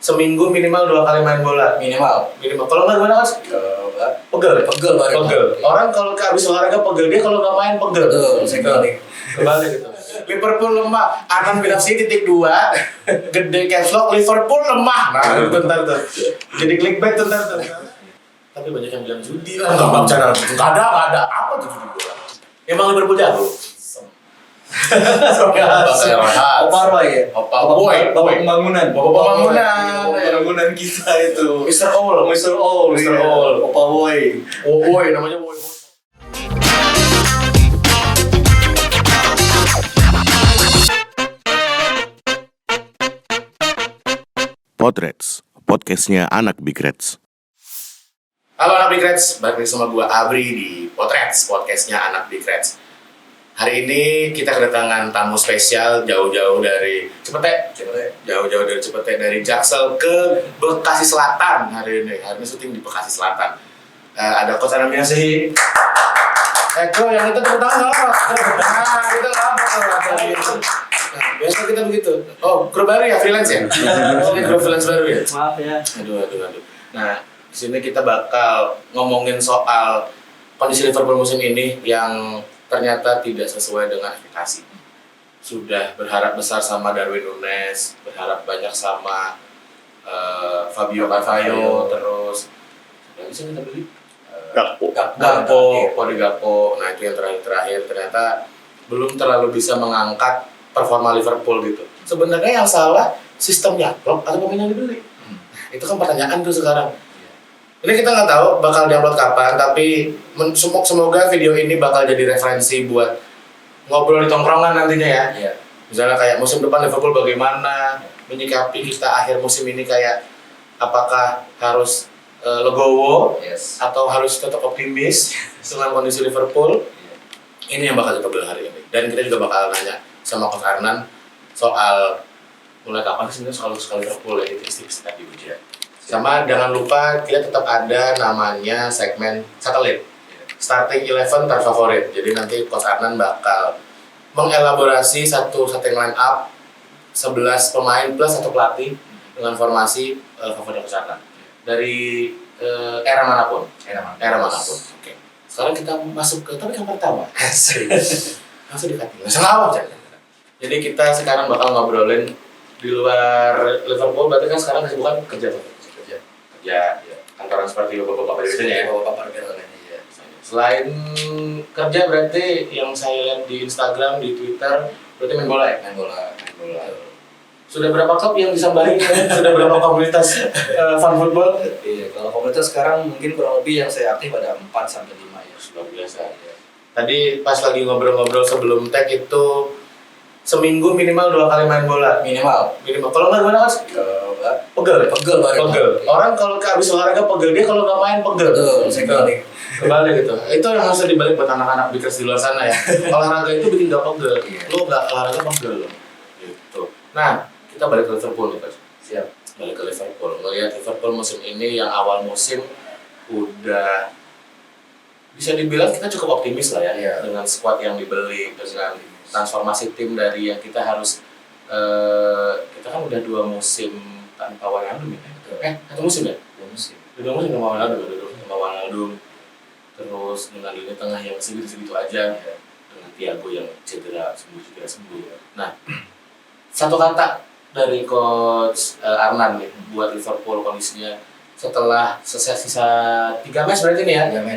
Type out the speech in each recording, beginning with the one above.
seminggu minimal 2 kali main bola. Minimal. Kalau nggak gimana Mas? Pegel. Orang kalau habis olahraga pegel, dia kalau nggak main pegel. Sekali. Kembali gitu. Liverpool lemah, Anan Binafsi titik 2, gede caps lock, Liverpool lemah. Nah, bentar tuh. Jadi clickbait bentar tuh. Tapi banyak yang bilang judi lah. Nggak channel. Nggak ada. Apa tuh judi bola? Emang Liverpool jago? Oparoy ya? Boy. Pembangunan kita itu. Mr. All. Oparoy. Boy, namanya Boy. Potrets, podcastnya anak Big Reds. Halo anak Big Reds, balik lagi sama gua Abri di Potrets, podcastnya anak Big Reds. Hari ini kita kedatangan tamu spesial jauh-jauh dari Cipete, dari Jaksel ke Bekasi Selatan hari ini syuting di Bekasi Selatan. Ada Coach Anan Binafsi. Eko yang itu pertama kita apa biasa kita begitu. Oh, kru baru ya, freelance ya? Ini kru freelance baru ya? Maaf ya. Aduh. Nah, di sini kita bakal ngomongin soal kondisi Liverpool musim ini yang ternyata tidak sesuai dengan ekspektasi. Sudah berharap besar sama Darwin Núñez, berharap banyak sama Fabio Carvalho, terus yang bisa kita beli Gakpo. Nah itu yang terakhir ternyata belum terlalu bisa mengangkat performa Liverpool gitu. Sebenarnya yang salah sistemnya Klopp atau pemain yang dibeli. Itu kan pertanyaan tuh sekarang. Ini kita nggak tahu bakal diupload kapan, tapi semoga video ini bakal jadi referensi buat ngobrol di tongkrongan nantinya ya. Iya. Misalnya kayak musim depan Liverpool bagaimana, menyikapi kita akhir musim ini kayak apakah harus legowo atau harus tetap optimis dengan kondisi Liverpool. Ini yang bakal kita bahas hari ini. Dan kita juga bakal nanya sama Coach Arnan soal mulai kapan sih sebenarnya soal Liverpool ya, tips-tips tadi ujian. Sama jangan lupa kita tetap ada namanya segmen satelit starting 11 terfavorit. Jadi nanti Coach Arnan bakal mengelaborasi satu starting line up 11 pemain plus satu pelatih dengan formasi favorit Coach Arnan dari era manapun. Oke. Sekarang kita masuk ke topik yang pertama. Langsung dikatin. Salah apa? Jadi kita sekarang bakal ngobrolin di luar Liverpool. Berarti kan sekarang kesibukan kerja. Ya, kantoran seperti bapak-bapak biasanya ya. Bapak-bapak biasanya. Selain kerja berarti yang saya lihat di Instagram, di Twitter, berarti main bola ya? Main bola. Sudah berapa klub yang disambangi? Sudah berapa komunitas fan football? Iya, kalau komunitas sekarang mungkin kurang lebih yang saya aktif ada 4-5 ya. Luar biasa ya. Tadi pas lagi ngobrol-ngobrol sebelum tag itu seminggu minimal 2 kali main bola. Minimal. Kalau nggak gimana Mas? Pegel. Orang kalau habis olahraga pegel, dia kalau nggak main pegel. Sekali. Kembali gitu. Itu yang harus dibalik buat anak-anak bikers di luar sana ya. Olahraga itu bikin nggak pegel. Lu nggak olahraga pegel. Gitu. Nah, kita balik ke Liverpool nih Coach. Siap. Balik ke Liverpool. Melihat Liverpool musim ini yang awal musim udah bisa dibilang kita cukup optimis lah ya. Dengan skuad yang dibeli, dengan transformasi tim dari yang kita harus kita kan udah 2 musim tanpa Wijnaldum ya. 1 musim ya? 2 musim tanpa Wijnaldum. Terus dengan lini tengah yang segitu-segitu aja, dengan Thiago yang cedera sembuh. Nah, satu kata dari Coach Arnan nih buat Liverpool kondisinya setelah sisa 3 match berarti nih ya? 3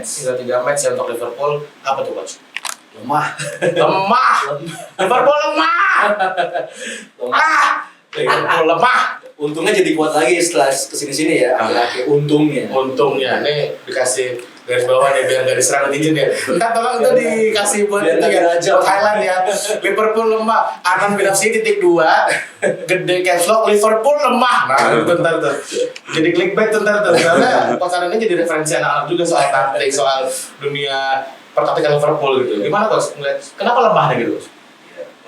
match ya untuk Liverpool, apa tuh Coach? Lemah. Liverpool lemah. Untungnya jadi kuat lagi setelah kesini-sini ya. Untungnya. Nih dikasih garis bawah nih biar gak diserang netizen ya. Entar tolong itu dikasih buat itu ya. Buat highlight ya. Liverpool lemah. Anan Binafsi titik 2, gede caps lock, Liverpool lemah. Nah, bentar tuh. Jadi clickbait bentar tuh. Karena pasaran ini jadi referensi anak-anak juga soal taktik, soal dunia pertaktikan Liverpool gitu. Gimana Coach? Kenapa lemahnya gitu?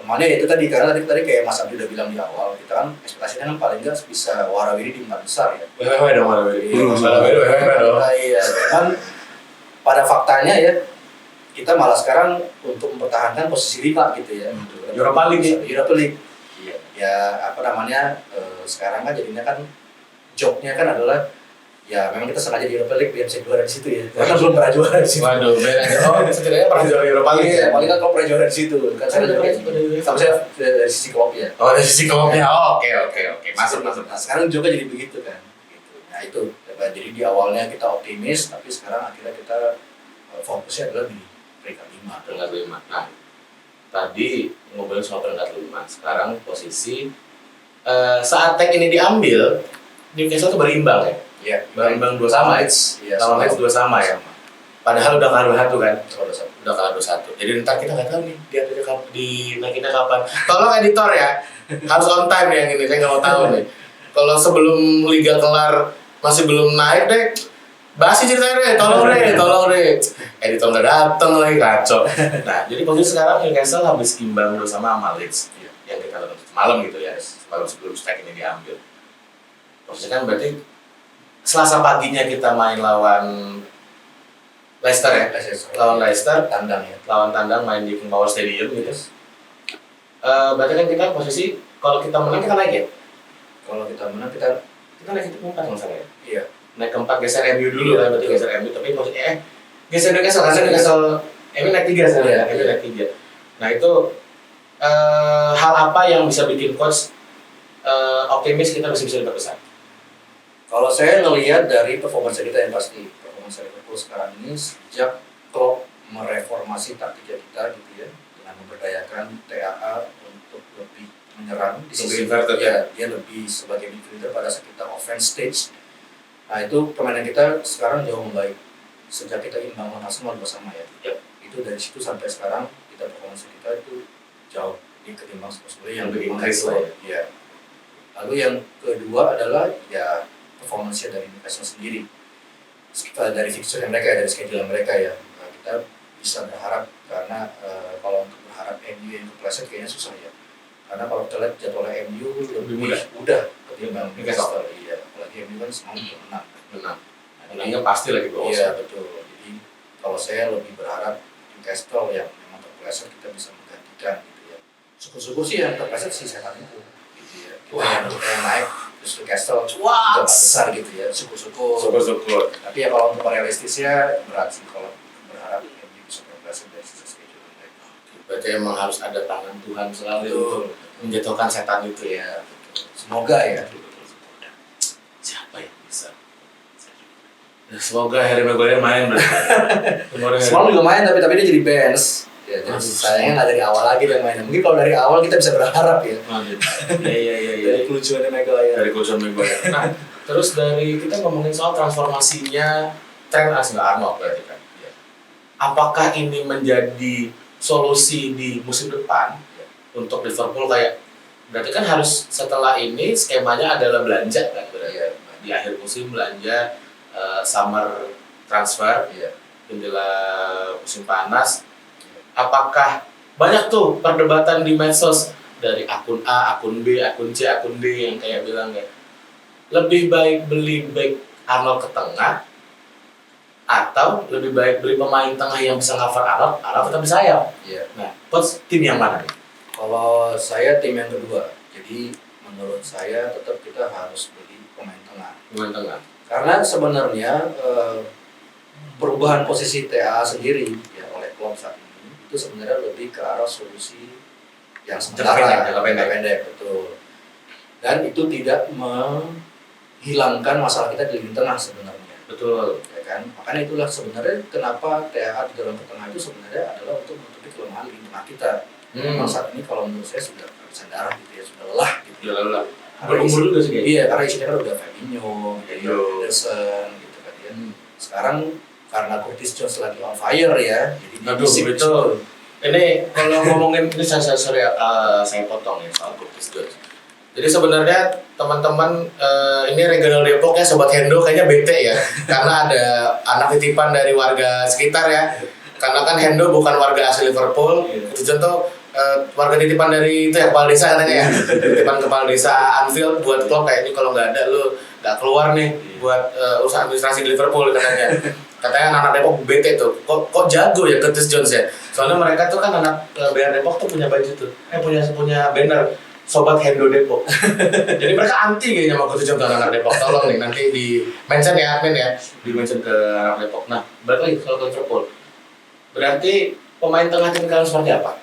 Lemahnya itu tadi karena tadi kayak Mas Abdi udah bilang di awal, kita kan ekspektasinya kan paling nggak bisa warawiri di 4 besar ya. Wewe dong warawiri. Iya. Cuman pada faktanya ya kita malah sekarang untuk mempertahankan posisi 5 gitu ya. Europa League. Iya. Ya sekarang kan jadinya kan joke-nya kan adalah ya memang kita sengaja di Europa League biar bisa juara di situ ya. Karena belum pernah juara di situ. Waduh, setidaknya pernah juara Europa League. Iya, paling kan kalau pernah juara di situ. Kan saya sama saya dari sisi klub ya. Oh, dari sisi klubnya. Oh, oke. Masuk. Nah, sekarang juga jadi begitu kan. Gitu. Nah itu, jadi di awalnya kita optimis, tapi sekarang akhirnya kita fokusnya adalah di peringkat 5. Peringkat 5. Nah, tadi ngobrolin soal peringkat 5. Sekarang posisi saat tag ini diambil, Newcastle tuh berimbang ya. Iya, Berimbang 2 sama. sama. Lawan Leeds 2 sama ya. Padahal udah kalah 2-1 kan. Udah kalah 2-1. Jadi ntar kita nggak tahu nih di naikinnya kapan. Tolong editor ya, harus on time yang ini. Saya nggak mau tahu nih. Kalau sebelum liga kelar masih belum naik deh, basi ceritanya deh. Tolong deh. Editor nggak dateng lagi, kacau. Nah, jadi posisi sekarang Newcastle habis imbang bersama Leeds yang kita tonton semalam gitu ya. Semalam sebelum strike ini diambil. Posisi kan berarti Selasa paginya kita main lawan Leicester ya? Lawan Leicester, lawan tandang main di King Power Stadium gitu. Berarti kan kita posisi, kalau kita menang kita naik ya? Kalau kita menang kita naik ke 4 masalah ya? Iya. Naik ke 4 geser MU dulu kan, berarti geser MU, tapi posisinya geser Newcastle, karena Newcastle MU naik 3 sebenarnya, MU naik 3. Nah itu hal apa yang bisa bikin coach optimis kita bisa diperbesar? Kalau saya ngelihat dari performance kita yang pasti, performance Liverpool sekarang ini sejak Klopp mereformasi taktiknya kita gitu ya, dengan memberdayakan TAA untuk lebih menyerang di sisi ya, dia lebih sebagai midfielder pada saat kita offense stage. Nah itu permainan kita sekarang jauh membaik sejak kita imbang lawan Arsenal bersama ya. Itu dari situ sampai sekarang kita performance kita itu jauh ketimbang sebelumnya yang lebih increase lah ya. Lalu yang kedua adalah ya performance dari Newcastle sendiri dari fixture mereka, dari schedule mereka ya. Nah, kita bisa berharap karena kalau untuk berharap MU yang kepleset kayaknya susah ya, karena kalau kita lihat jadwalnya MU lebih mudah ketimbang Newcastle. Iya, apalagi MU kan semalam menang. Menangnya pasti lagi bawah. Iya betul. Jadi kalau saya lebih berharap Newcastle yang memang terpleset kita bisa menggantikan gitu ya. Syukur-syukur sih yang terpleset sih setan itu gitu ya. Kita yang naik terus Newcastle juga besar gitu ya, syukur-syukur. Tapi ya kalau untuk realistisnya berat sih kalau berharap MU bisa terpleset dari sisi schedule mereka. Berarti emang harus ada tangan Tuhan selalu untuk menjatuhkan setan itu ya. Semoga ya. Siapa yang bisa? Semoga Harry Maguire main berarti. Semalam juga main tapi dia jadi bench. Ya, jadi sayangnya nggak dari awal lagi dia mainnya. Mungkin kalau dari awal kita bisa berharap ya. Iya. Dari kelucuannya Maguire. Nah, terus dari kita ngomongin soal transformasinya Trent Alexander-Arnold berarti kan. Apakah ini menjadi solusi di musim depan untuk Liverpool kayak berarti kan harus setelah ini skemanya adalah belanja kan berarti di akhir musim belanja summer transfer, jendela musim panas. Apakah banyak tuh perdebatan di medsos dari akun A, akun B, akun C, akun D yang kayak bilang kayak lebih baik beli back Arnold ke tengah atau lebih baik beli pemain tengah yang bisa cover Arnold tetap di sayap. Nah, coach tim yang mana nih? Kalau saya tim yang kedua. Jadi menurut saya tetap kita harus beli pemain tengah. Karena sebenarnya perubahan posisi TA sendiri ya oleh Klopp saat ini itu sebenarnya lebih ke arah solusi yang sementara, jangka pendek, betul. Dan itu tidak menghilangkan masalah kita di lini tengah sebenarnya. Betul. Ya kan? Makanya itulah sebenarnya kenapa TAA di dalam tengah itu sebenarnya adalah untuk menutupi kelemahan lini tengah kita. Memang saat ini kalau menurut saya sudah kehabisan darah gitu ya, sudah lelah gitu. Sudah lelah. Berumur juga sih. Iya, karena isinya kan udah Fabinho, Henderson gitu kan ya. Sekarang karena Curtis Jones lagi on fire ya, jadi betul. Ini kalau ngomongin ini saya potong ya soal Curtis Jones. Jadi sebenarnya teman-teman ini regional Depok ya, Sobat Hendo kayaknya bete ya, karena ada anak titipan dari warga sekitar ya. Karena kan Hendo bukan warga asli Liverpool, itu contoh warga titipan dari itu ya kepala desa katanya ya, titipan kepala desa Anfield buat klub kayak ini kalau nggak ada lu nggak keluar nih buat urusan administrasi di Liverpool katanya. Katanya anak Depok bete tuh, kok jago ya Curtis Jones ya. Soalnya mereka tuh kan anak BR Depok tuh punya baju tuh, punya banner sobat Hendo Depok. Jadi mereka anti kayaknya sama Coach John anak Depok. Tolong nih nanti di mention ya admin ya, di mention ke anak Depok. Nah, balik lagi soal Liverpool. Berarti pemain tengah tipikal seperti apa?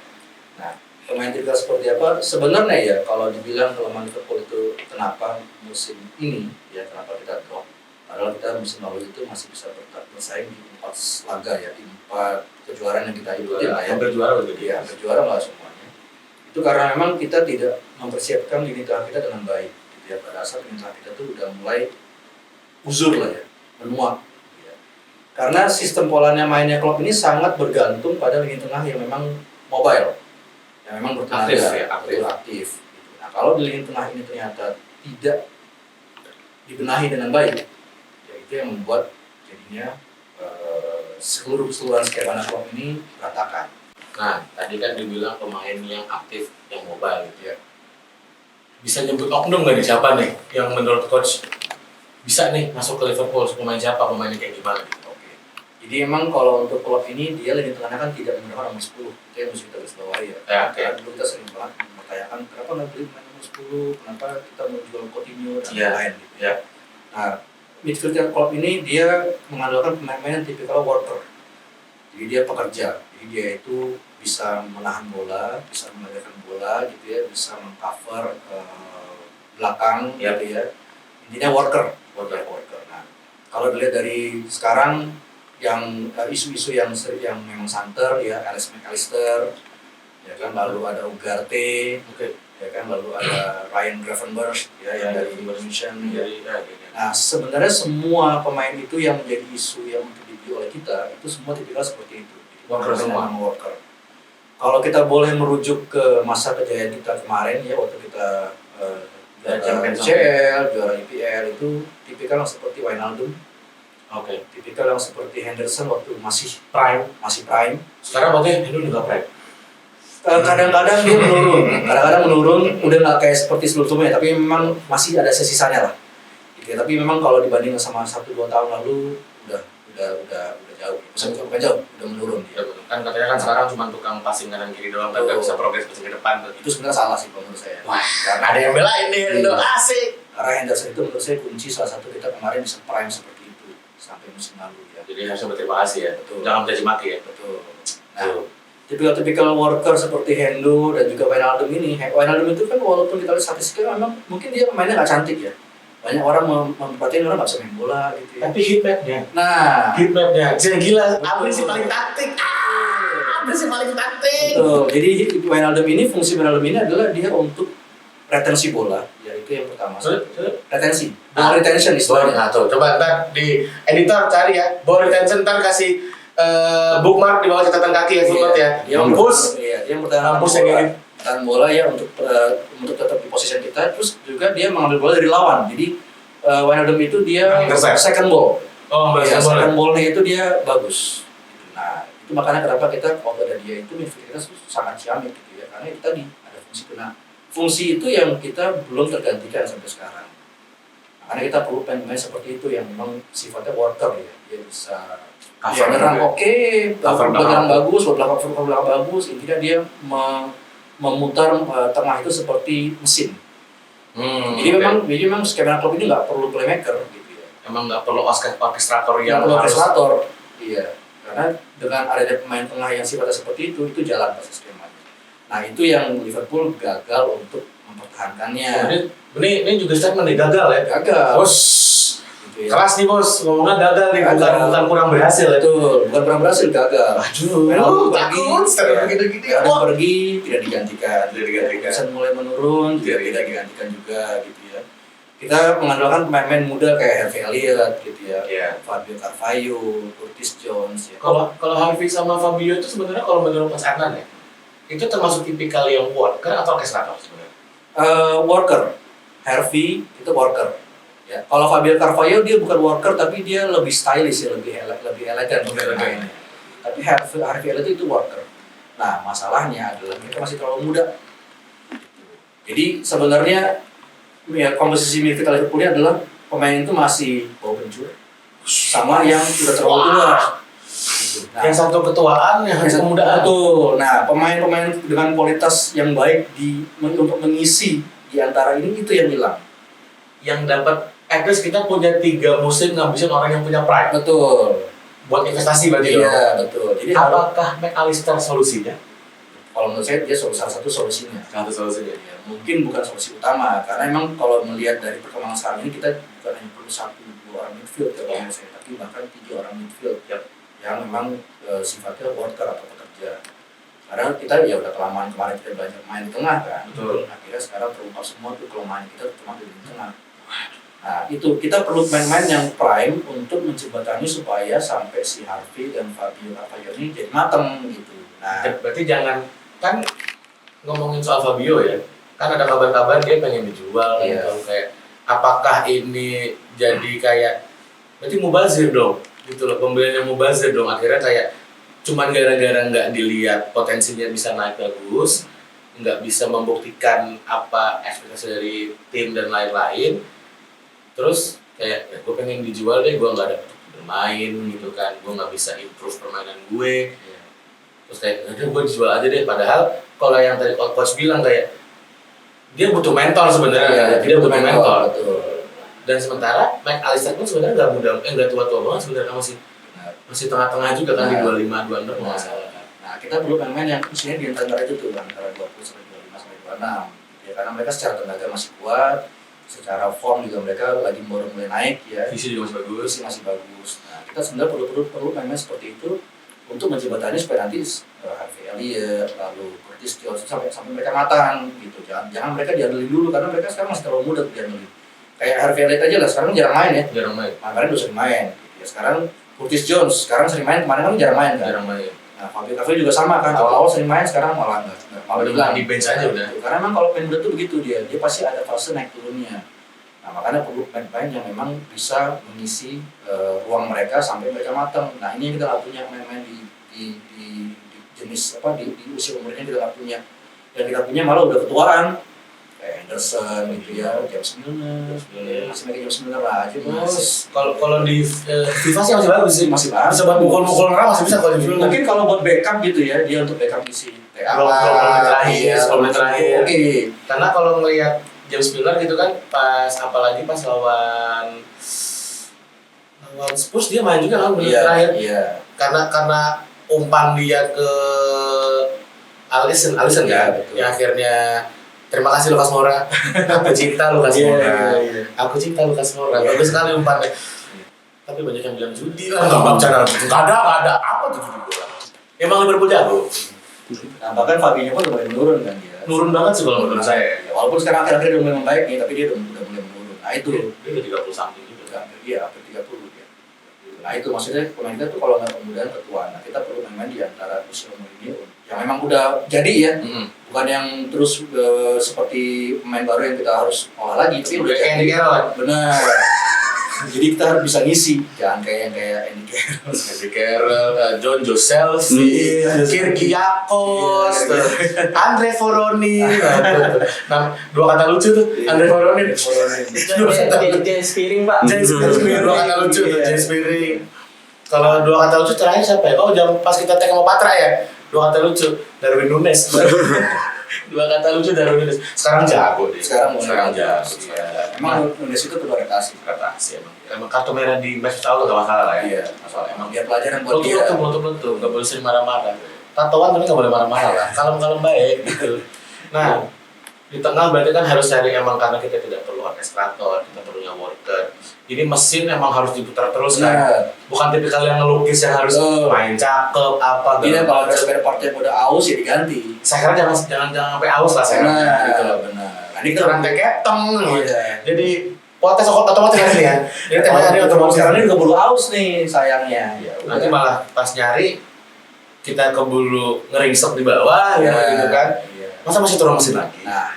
Nah, pemain tipikal seperti apa? Sebenarnya ya kalau dibilang kelemahan Liverpool itu kenapa musim ini ya kenapa kita drop? Padahal kita musim lalu itu masih bisa bersaing di 4 laga ya, di 4 kejuaraan yang kita ikuti lah ya. Hampir juara begitu Ya, berjuara lah semuanya. Itu karena memang kita tidak mempersiapkan lini tengah kita dengan baik. Gitu ya. Pada saat lini tengah kita tuh udah mulai uzur lah ya, menua. Gitu ya. Karena sistem polanya mainnya klub ini sangat bergantung pada lini tengah yang memang mobile, yang memang bertenaga, aktif. Gitu. Nah, kalau di lini tengah ini ternyata tidak dibenahi dengan baik, ya itu yang membuat jadinya keseluruhan skema klub ini berantakan. Nah, tadi kan dibilang pemain yang aktif, yang mobile gitu ya. Bisa nyebut oknum nggak nih siapa nih yang menurut coach bisa nih masuk ke Liverpool? Pemain siapa? Pemainnya kayak gimana? Oke. Jadi emang kalau untuk klub ini dia lini tengahnya kan tidak menggunakan nomor 10. Itu yang mesti kita garis bawahi ya. Oke. Karena dulu kita sering banget mempertanyakan kenapa nggak beli pemain nomor 10, kenapa kita mau jual Coutinho dan lain-lain gitu. Ya. Nah, midfield klub ini dia mengandalkan pemain-pemain yang tipikal worker. Jadi dia pekerja. Jadi dia itu bisa menahan bola, bisa mengalirkan bola gitu ya, bisa mengcover belakang gitu ya. Intinya worker. Nah, kalau dilihat dari sekarang yang isu-isu yang memang santer ya, Alex McAllister, ya kan, lalu ada Ugarte, ya kan, lalu ada Ryan Gravenberch ya yang dari Indonesia. Nah, sebenarnya semua pemain itu yang menjadi isu yang dibeli oleh kita itu semua tipikal seperti itu. Worker semua. Worker. Kalau kita boleh merujuk ke masa kejayaan kita kemarin ya, waktu kita juara CL, juara IPL itu tipikal yang seperti Wijnaldum. Oke. Tipikal yang seperti Henderson waktu masih Prime. Sekarang berarti Hendo juga prime. Kadang-kadang dia menurun, udah nggak kayak seperti sebelumnya, tapi memang masih ada sisanya lah. Gitu ya. Tapi memang kalau dibanding sama 1-2 tahun lalu udah jauh. Bukan jauh, udah menurun dia. Kan katanya kan sekarang cuma tukang passing kanan kiri doang, tapi nggak bisa progres ke depan. Itu sebenarnya salah sih menurut saya. Wah, karena ada yang belain nih Hendo, asik. Karena Henderson itu menurut saya kunci salah satu kita kemarin bisa prime seperti itu sampai musim lalu ya. Jadi harusnya berterima kasih ya. Betul. Jangan mencaci maki ya. Betul. Nah, tipikal worker seperti Hendo dan juga Wijnaldum ini. Wijnaldum itu kan walaupun kita lihat statistiknya memang mungkin dia mainnya nggak cantik ya. Banyak orang memperhatiin orang nggak bisa main bola gitu ya. Tapi hitmapnya. Nah, Jadi gila. Abri sih paling taktik. Abri sih paling taktik. Betul. Jadi Wijnaldum ini, fungsi Wijnaldum ini adalah dia untuk retensi bola. Ya itu yang pertama. Retensi. Ball retention istilahnya. Nah tuh, coba ntar di editor cari ya. Ball retention ntar kasih bookmark di bawah catatan kaki ya, footnote ya. Mampus. Iya, dia pertahanan bola. Pertahanan bola ya untuk tetap di posisi kita. Terus juga dia mengambil bola dari lawan. Jadi Wijnaldum itu dia second ball. Oh, ya, second ball-nya itu dia bagus. Nah, itu makanya kenapa kita kalau ada dia itu midfield kita sangat ciamik gitu ya. Karena itu tadi ada fungsi itu. Nah, fungsi itu yang kita belum tergantikan sampai sekarang. Karena kita perlu pemain seperti itu yang memang sifatnya worker ya. Dia bisa menyerang menyerang bagus, belakang bagus. Intinya dia memutar tengah itu seperti mesin. Jadi memang skema klub ini nggak perlu playmaker gitu ya. Emang nggak perlu orkestrator yang orkestrator. Iya. Karena dengan adanya pemain tengah yang sifatnya seperti itu jalan pasti skemanya. Nah, itu yang Liverpool gagal untuk mempertahankannya. Ini juga statement nih, gagal ya? Gagal. Bos, gitu ya. Keras nih bos, ngomongnya gagal nih, bukan kurang berhasil ya? Betul, bukan kurang berhasil, gagal. Aduh, takut, pergi, tidak digantikan. Bisa mulai menurun, tidak digantikan juga gitu ya. Kita mengandalkan pemain-pemain muda kayak Harvey Elliott gitu ya, Fabio Carvalho, Curtis Jones ya. Kalau Harvey sama Fabio itu sebenarnya kalau menurut Mas Adnan ya, itu termasuk tipikal yang worker atau orkestrator sebenarnya? Worker. Harvey itu worker. Ya. Kalau Fabio Carvalho dia bukan worker tapi dia lebih stylish ya, lebih elegan mainnya. Tapi Harvey Elliott itu worker. Nah, masalahnya adalah mereka masih terlalu muda. Jadi sebenarnya ya komposisi midfield Liverpool ini adalah pemain itu masih bau kencur sama yang sudah terlalu tua. Gitu Nah, yang satu ketuaan, yang satu kemudaan. betul. Nah, pemain-pemain dengan kualitas yang baik untuk mengisi di antara ini itu yang hilang. Yang dapat, at least kita punya 3 musim ngabisin orang yang punya pride. Betul. Buat investasi berarti Iya, betul. Jadi apakah McAllister solusinya? kalau menurut saya dia salah satu solusinya. Satu solusinya. Ya, mungkin bukan solusi utama karena memang kalau melihat dari perkembangan sekarang ini kita bukan hanya perlu 1-2 orang midfield ya, tapi bahkan 3 orang midfield yang memang sifatnya worker atau pekerja. Karena kita ya udah kelamaan kemarin kita belajar main di tengah kan. Betul. Akhirnya sekarang terungkap semua tuh kelemahan kita cuma di tengah. Nah itu kita perlu main-main yang prime untuk menjembatani supaya sampai si Harvey dan Fabio ini jadi mateng gitu. Nah Berarti jangan, kan ngomongin soal Fabio ya, kan ada kabar-kabar dia pengen dijual Iya. gitu, kayak apakah ini jadi kayak berarti mubazir dong gitu loh, pembelian yang mubazir dong, akhirnya kayak cuman gara-gara nggak dilihat potensinya bisa naik bagus, nggak bisa membuktikan apa ekspektasi dari tim dan lain-lain, terus kayak ya gue pengen dijual deh, gue nggak dapet bermain gitu kan, gue nggak bisa improve permainan gue, terus kayak udah gue dijual aja deh. Padahal kalau yang tadi coach bilang kayak dia butuh mentor sebenarnya, dia butuh mentor. betul. Dan sementara McAllister pun sebenarnya nggak muda, nggak tua-tua banget sebenarnya, masih tengah-tengah juga kan, di 25, 26 kalau nggak salah. Nah kita perlu pemain yang usianya di antara itu tuh, antara 20 sampai 25 sampai 26. Ya karena mereka secara tenaga masih kuat, secara form juga mereka lagi mulai naik ya. Visi juga masih bagus. Masih bagus. Nah kita sebenarnya perlu pemain seperti itu untuk menjembatani supaya nanti Harvey Elliott, lalu Curtis Jones sampai mereka matang gitu. Jangan mereka diandelin dulu karena mereka sekarang masih terlalu muda diandelin. Kayak Harvey Elliott aja lah sekarang jarang main ya. Jarang main. Kemarin udah sering main. Gitu ya. Sekarang Curtis Jones sekarang sering main, kemarin kan jarang main kan. Jarang main. Nah Fabio Capello juga sama kan. Awal-awal sering main, sekarang malah enggak. Malah Udah di bench aja udah. Karena memang kalau main muda tuh begitu dia pasti ada fase naik turunnya. Nah makanya perlu pemain yang memang bisa mengisi ruang mereka sampai mereka matang. Nah ini yang kita nggak punya main-main di jenis apa di usia umurnya kita nggak punya. Yang kita punya malah udah ketuaan. Kayak Henderson gitu ya, James Milner, masih pakai James Milner aja bos. Kalau di FIFA sih masih bagus sih, Masih bagus. bisa buat mukul-mukul orang, masih bisa kalau di FIFA. Mungkin kalau buat backup gitu ya, dia untuk backup isi TA. 10 menit terakhir. Oke. Karena kalau ngelihat James Milner gitu kan, apalagi pas lawan Spurs dia main juga kan menit terakhir. Iya. Karena umpan dia ke Alisson kan, yang akhirnya terima kasih Lucas Moura. Aku cinta Lucas Moura. Aku cinta Lucas Moura. Bagus sekali umpannya. Tapi banyak yang bilang judi lah. Enggak bercanda. Enggak ada. Apa tuh judi bola? Emang Liverpool jago. Nah, bahkan Fabinho pun udah mulai menurun kan dia. Nurun banget sih kalau menurut saya. Ya, walaupun sekarang akhir-akhir udah mulai membaik nih, tapi dia udah mulai menurun. Nah itu. Dia udah 30 something juga. Iya, hampir 30 dia. Nah itu maksudnya pemain kita tuh kalau nggak kemudian ketuaan, nah kita perlu main di antara usia umur ini yang memang udah jadi ya. Bukan yang terus seperti pemain baru yang kita harus olah lagi, tapi udah kayak Andy Carroll. Benar. Jadi kita harus bisa ngisi, jangan kayak Andy Carroll. Andy Carroll, John Joseph, Kyrgiakos, Andre Voroni. Nah, 2 kata lucu tuh, Andre Voroni. James Spearing pak. James Spearing, 2 kata lucu tuh, James Spearing. Kalau 2 kata lucu terakhir siapa ya? Oh, jam pas kita tag sama Patra ya. 2 kata lucu, Darwin Nunes. 2 kata lucu Darwin Nunes. Sekarang jago deh. Sekarang jago. Emang Nunes itu perlu adaptasi. Emang kartu merah di match awal gak masalah lah ya. Iya. Masalah emang Biar pelajaran buat dia. Betul. Gak boleh sering marah-marah. Tatoan tapi gak boleh marah-marah lah. Kalem-kalem baik gitu. Nah, di tengah berarti kan harus cari, emang karena kita tidak perlu orkestrator, kita perlunya worker. Jadi mesin emang harus diputar terus kan. Bukan tipikal yang ngelukis yang harus main cakep apa. Iya, kalau ada spare part yang udah aus ya diganti. Saya kira jangan sampai aus lah saya. Gitu loh, benar. Nah, ini kan rantai keteng. Iya. Jadi potes otomatis kan ya. Jadi temanya ini otomatis. Sekarang ini keburu aus nih sayangnya. Ya, nanti malah pas nyari kita keburu ngeringsek di bawah gitu kan. Masa masih turun mesin lagi. Nah,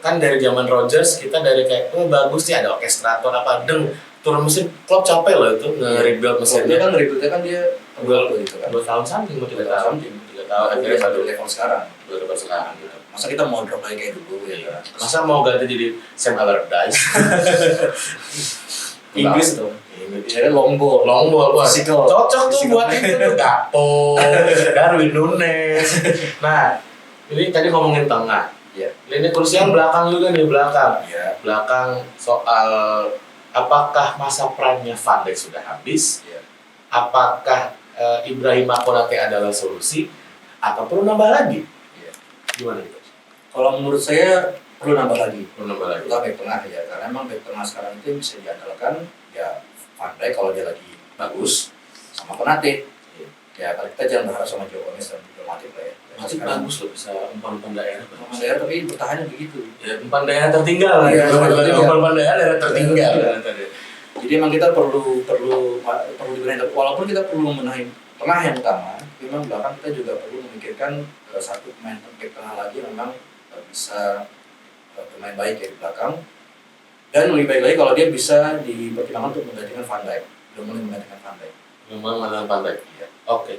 kan dari zaman Rodgers kita dari kayak bagus sih ada orkestrator apa turun mesin, Klopp capek loh itu nge-rebuild mesinnya. Dia kan rebuildnya kan dia gitu kan 2 tahun something, 3 tahun akhirnya baru level sekarang gitu. Masa kita mau drop lagi kayak dulu ya kan? Masa mau ganti jadi Sam Allardyce? Inggris tuh. Jadi long ball. Long ball, wah. Physical. Cocok tuh Physical. buat itu tuh Gakpo, Darwin Nunes. Nah, ini tadi ngomongin tengah. Iya. Ini krusial belakang juga nih, belakang. Iya. Belakang soal apakah masa prime-nya Van Dijk sudah habis? Iya. Apakah Ibrahima Konate adalah solusi atau perlu nambah lagi? Iya. Gimana gitu? Kalau menurut saya perlu nambah lagi. Perlu nambah lagi. Kita back tengah ya, karena emang back tengah sekarang itu yang bisa diandalkan ya Van Dijk kalau dia lagi bagus sama Konate. Ya kalau kita jangan berharap sama Joe Gomez dan juga Matip lah ya. Masih bagus loh, bisa umpan daerah. Memang daerah tapi bertahannya begitu. Ya, umpan daerah tertinggal lah. Iya, Umpan daerah tertinggal. Jadi emang kita perlu dibenahi. Walaupun kita perlu membenahi tengah yang utama, memang belakang kita juga perlu memikirkan satu pemain back tengah lagi yang memang bisa bermain baik ya di belakang. Dan lebih baik lagi kalau dia bisa dipertimbangkan untuk menggantikan Van Dijk. Belum mulai menggantikan Van Dijk. Memang mantan Van Dijk. Iya. Oke.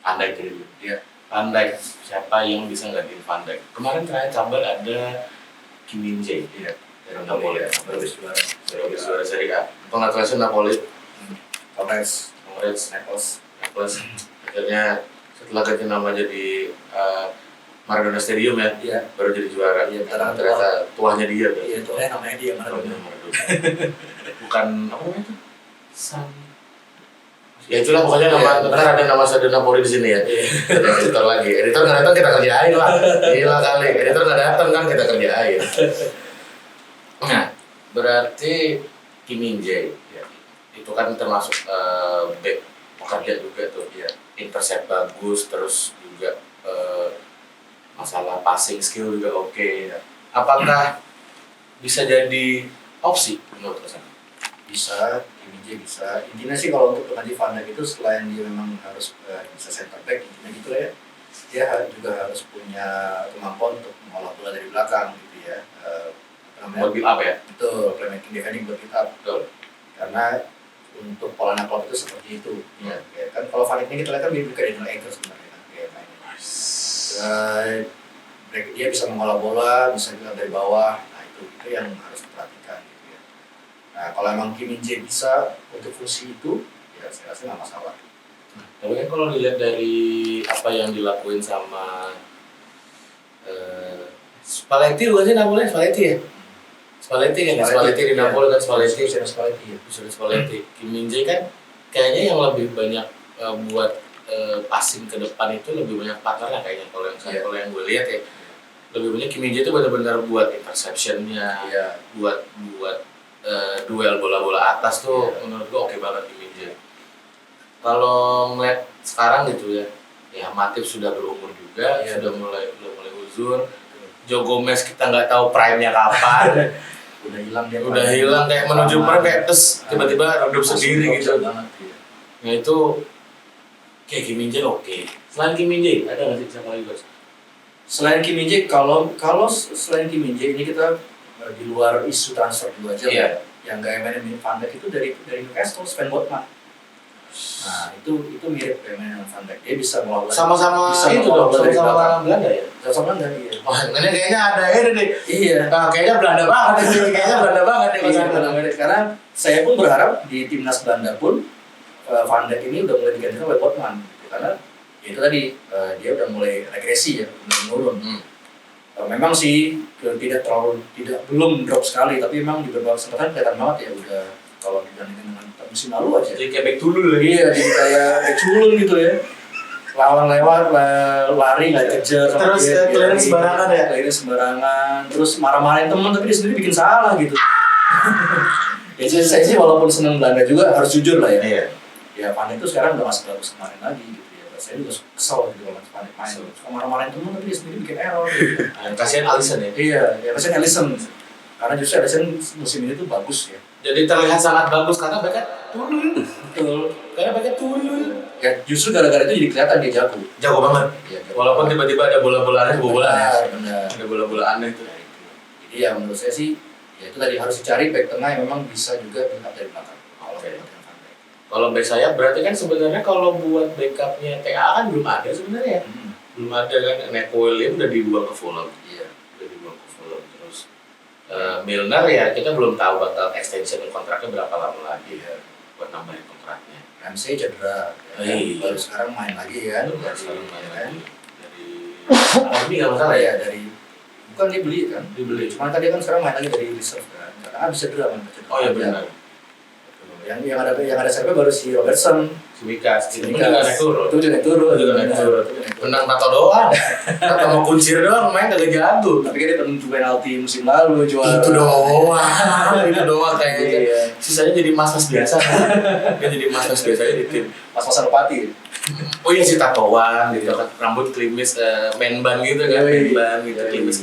Van Dijk dulu. Iya. Van Dijk, siapa yang bisa gantiin Van Dijk? Kemarin terakhir kabar ada Kim Min Jae. Iya. Dari Napoli. Ya, baru habis juara. Habis juara Serie A. Congratulations Napoli. Congrats. Congrats. Naples. Plus akhirnya setelah ganti nama jadi Maradona Stadium ya, Iya. baru jadi juara. Iya, Ternyata tuahnya dia. Iya, itu namanya dia Tuahnya Maradona. Maradona. Bukan apa namanya itu? Ya itulah pokoknya nama, Iya. ntar ada nama Stadion Napoli di sini ya. Ada editor lagi. Editor nggak datang kita kerjain lah. Gila kali. Editor nggak datang kan kita kerjain. Nah, berarti Kim Min Jae ya. Itu kan termasuk back pekerja juga tuh. Ya. Intercept bagus, terus juga masalah passing skill juga oke. Apakah bisa jadi opsi menurut Mas? Bisa, Kim bisa. Intinya sih kalau untuk pengganti Van Dijk itu selain dia memang harus bisa center back, intinya gitu lah ya. Dia juga harus punya kemampuan untuk mengolah bola dari belakang gitu ya. Buat build up ya? Betul, playmaking defending buat build up. Betul. Karena untuk polanya klub itu seperti itu. Iya. Ya, kan kalau Van Dijk ini kita lihat kan dia bukan Daniel Anchor sebenarnya kan gaya mainnya. Dia bisa mengolah bola, bisa juga dari bawah. Nah itu yang harus diperhatikan. Nah, kalau emang Kim Min Jae bisa untuk fungsi itu, ya saya rasa nggak masalah. Tapi kan kalau dilihat dari apa yang dilakuin sama Spalletti bukan sih Napoli? Spalletti ya? Spalletti kan? Spalletti di Napoli kan Spalletti. Spalletti ya. Sudah Spalletti. Kim Min Jae kan kayaknya yang lebih banyak buat passing ke depan itu lebih banyak partnernya kayaknya kalau yang gue lihat ya. Lebih banyak Kim Min Jae itu benar-benar buat interceptionnya, buat duel bola-bola atas tuh menurut gue oke banget Kim Min Jae. Kalau ngeliat sekarang gitu ya Matip sudah berumur juga, sudah mulai uzur. Joe Gomez kita nggak tahu prime-nya kapan. Udah hilang kayak menuju prime kayak terus tiba-tiba redup sendiri gitu. Nah itu kayak Kim Min Jae oke. Selain Kim Min Jae ada nggak sih siapa lagi guys? Selain Kim Min Jae, kalau selain Kim Min Jae ini kita di luar isu transfer dulu aja Iya. yang gaya mainnya Van Dijk itu dari Newcastle, Sven Botman. Nah itu mirip kayak mainnya Van Dijk. Dia bisa melakukan Sama-sama bisa itu dong, dari sama-sama belakang. Belanda ya? Sama Belanda iya. Wah, ini kayaknya ada ini deh. Iya. Nah, kayaknya Belanda banget nih, kayaknya Belanda banget nih Iya, Mas. karena saya pun berharap di timnas Belanda pun Van Dijk ini udah mulai digantikan oleh Botman. Karena ya itu tadi dia udah mulai regresi ya, mulai menurun. Memang sih belum drop sekali, tapi memang di beberapa kesempatan kelihatan banget ya udah kalau dibandingkan dengan musim lalu aja. Jadi kayak back tulul lagi. Iya, jadi kayak culun gitu ya. Lawan lewat, lari nggak dikejar. Terus keliling sembarangan ya? Keliling sembarangan, terus marah-marahin teman tapi dia sendiri bikin salah gitu. Ya saya sih walaupun senang Belanda juga harus jujur lah ya. Iya. Ya Van Dijk itu sekarang udah masih bagus kemarin lagi gitu ya. Saya juga kesel gitu kalau Van Dijk main. Suka marah-marahin teman tapi dia sendiri bikin error gitu. Yang kasihan Alisson ya. Iya, ya kasihan Alisson. Karena justru Alisson musim ini tuh bagus ya. Jadi terlihat sangat bagus karena mereka tulul. Betul. Karena mereka tulul. Ya justru gara-gara itu jadi kelihatan dia jago. Jago banget. Iya, jago. Walaupun tiba-tiba ada bola-bola aneh, bola ya. Benar. Ada bola-bola aneh tuh. Jadi ya menurut saya sih ya itu tadi harus dicari back tengah yang memang bisa juga backup dari belakang. Kalau back sayap berarti kan sebenarnya kalau buat backupnya TA kan belum ada sebenarnya. Belum ada kan. Neco William udah dibuang ke Fulham. Iya. Udah dibuang ke Fulham terus. Milner ya kita belum tahu bakal extension kontraknya berapa lama lagi ya buat nambahin kontraknya. Ramsey cedera, Iya. baru sekarang main lagi kan? Baru sekarang main lagi dari Army nggak masalah ya. Dari bukan dibeli kan? Dibeli. Cuman tadi kan sekarang main lagi dari reserve kan? Karena habis cedera kan? Oh iya benar. Yang ada serve baru si Robertson. Simikas, itu juga naik turun. Itu juga naik turun. Itu juga naik turun. Menang Tato doang. Tato mau kuncir doang, main kagak jago. Tapi kan dia penentu penalti musim lalu juara. Itu doang. Itu doang kayaknya. Iya. Sisanya jadi mas-mas biasa. Dia jadi mas-mas biasa aja di tim. Mas-masan Pati. Oh iya si tatoan gitu kan, rambut klimis, man bun gitu kan, man bun gitu, klimis.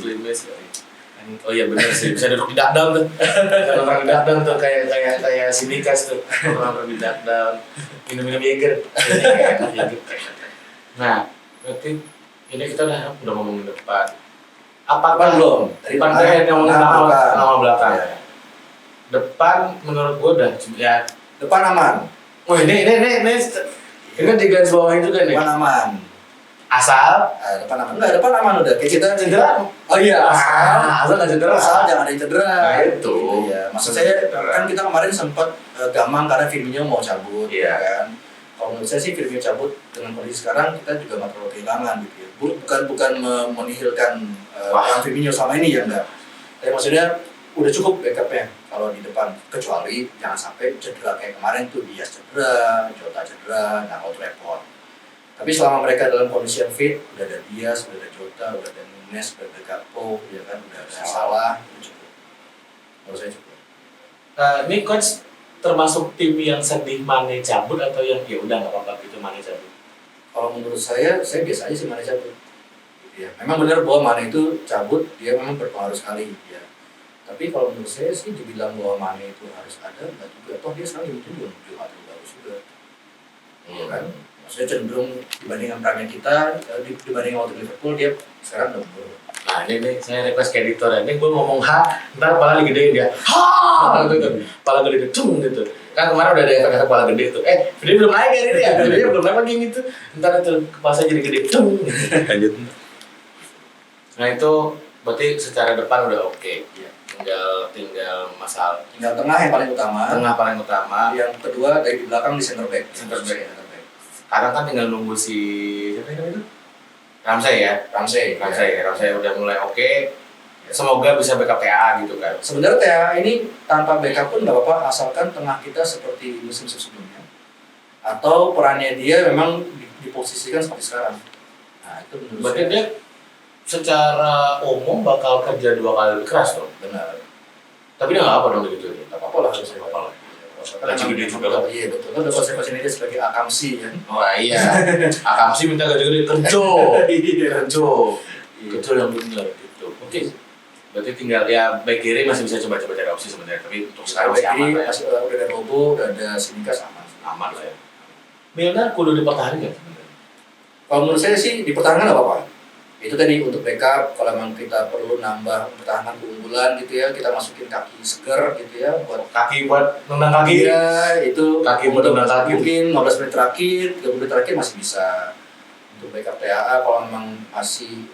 Oh iya benar sih, bisa duduk di duckdown tuh. Orang di duckdown tuh kayak Sinikas tuh, orang di duckdown, minum Jaeger. Nah, berarti ini kita udah ngomongin depan. Depan belum? Depan terakhir ngomongin nama belakang. Depan menurut gua udah ya. Depan aman. Oh ini di garis bawahin juga nih. Depan aman. Asal Depan aman. Enggak, depan aman udah. Kayak kita cedera. Oh iya, asal nggak cedera. Asal jangan ada yang cedera. Nah, itu. Iya. Maksud saya kan kita kemarin sempat gamang karena Firmino mau cabut, Iya. kan. Kalau menurut saya sih Firmino cabut dengan kondisi sekarang kita juga nggak perlu kehilangan gitu ya. Bukan menihilkan peran Firmino selama ini ya enggak. Tapi maksudnya udah cukup backupnya kalau di depan, kecuali jangan sampai cedera kayak kemarin tuh Diaz cedera, Jota cedera, nah out repot. Tapi selama mereka dalam kondisi yang fit, udah ada Diaz, udah ada Jota, udah ada Nunes, udah ada Gakpo, ya kan, udah ada Salah, itu cukup. Menurut saya cukup. Ini coach termasuk tim yang sedih Mane cabut atau yang ya udah nggak apa-apa gitu Mane cabut? Kalau menurut saya biasa aja sih Mane cabut. Gitu ya. Memang benar bahwa Mane itu cabut, dia memang berpengaruh sekali. Ya. Tapi kalau menurut saya sih dibilang bahwa Mane itu harus ada, nggak juga. Toh dia sekarang itu belum terlalu bagus juga. Iya kan? Maksudnya cenderung dibandingkan prime kita, dibanding waktu Liverpool, dia sekarang udah berubah. Nah ini saya request ke editor ya, ini gue ngomong ntar kepala digedein dia gitu, kepala gede cung gitu. Kan kemarin udah ada yang kata kepala gede tuh, video belum naik ya ini ya, videonya belum naik lagi gitu. Ntar itu kepala saya jadi gede cung gitu. Lanjut. Nah itu berarti secara depan udah oke. Iya. Tinggal masalah Tinggal tengah yang paling utama. tengah paling utama. Yang kedua dari di belakang di center back. Center back. Sekarang kan tinggal nunggu si siapa itu? Ramsey ya. Ramsey udah mulai oke. Semoga bisa backup TAA gitu kan. Sebenarnya TAA ini tanpa backup pun nggak apa-apa, asalkan tengah kita seperti musim sebelumnya. Atau perannya dia memang diposisikan seperti sekarang. Nah itu menurut Berarti saya. dia secara umum bakal kerja 2 kali lebih keras dong. Benar. Tapi dia nggak apa dong gitu. Tak apa lah harusnya. Apa lah. Gaji gede juga lah. Iya betul. Kan udah konsep ini dia sebagai akamsi kan. Wah iya. Akamsi minta gaji gede kerja. Kerja yang benar gitu. Oke. Berarti tinggal ya back kiri masih bisa coba cari opsi sebenarnya, tapi untuk sekarang masih aman lah ya. Udah ada Bobo, udah ada Sinikas Aman lah ya. Milner kudu dipertahankan sebenarnya. Kalau menurut saya sih dipertahankan nggak apa-apa. Itu tadi untuk backup, kalau memang kita perlu nambah pertahanan keunggulan gitu ya, kita masukin kaki seger gitu ya buat Kaki buat nendang kaki. iya, itu Kaki buat untuk nendang kaki. mungkin 15 menit terakhir, 30 menit terakhir masih bisa. Untuk backup TAA kalau memang masih